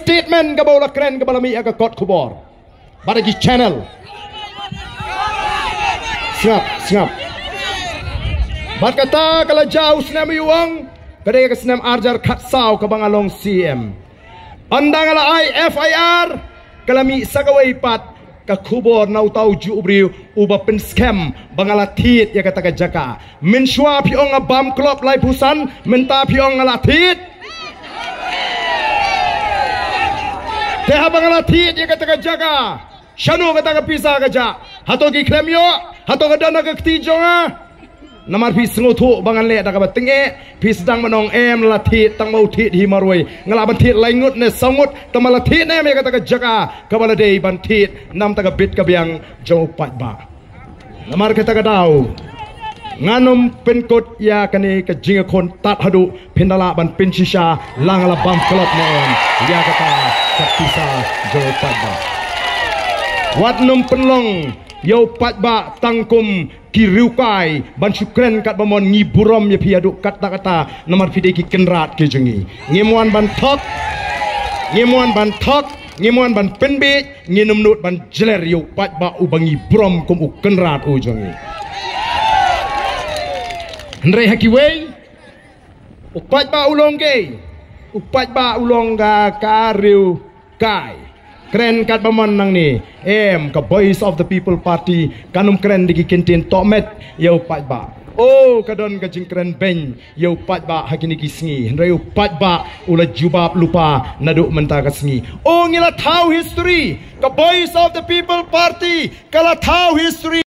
statement ka bola keren ka balami aga kot kubor. Baragi channel. Siap. Bat kata kala jauh senam yuang kadai ka senam arjar khatsau ka bangalong CM. Andang ala FIR kalami sagawai pat ka kubor nau tau jubriu uba pen scam bangala thit ya kata ka jaka. Min shwa piong abam klop lai pusan menta piong ala thit. Teha bangala thit ya kata ka jaga. Shanu kata ka pisa ka ja. Hato ki kremyo, hato ka dana ka ktijonga. Namar pi sengotu bangan le dak batenge pi sedang menong la thit tang mau thit hi maroi ngala ban thit laingut ne sangut tamala thit ne me kata ka jaga ka bala dei ban thit nam ta ka bit ka biang jo pat ba. Namar kata ka dau nganom penkot ya kani ka jinga kon tat hadu pindala ban pinsisha langala bam klop ne ya kata ka pisa jo pat ba. Wat num penlong yo pat ba tangkum kiriukai ban syukren kat bamon ngiburom ya piaduk kata-kata nomor fide ki kenrat ke jengi ngemuan ban thok ngemuan ban penbe nginum nut ban jeler yo pat ba ubangi brom kum u kenrat u jengi ndre hakiwei upat ba ulong ke upat ba ulong ga kariu kai keren kat bamon nang ni ka Voice of the People Party kanum keren digi kintin tomet yo pat ba oh kadon ka jing keren ben yo pat ba hakini kisngi hendrai pat ba ula jubab lupa naduk menta kasngi oh ngila tahu history ka Voice of the People Party kala tahu history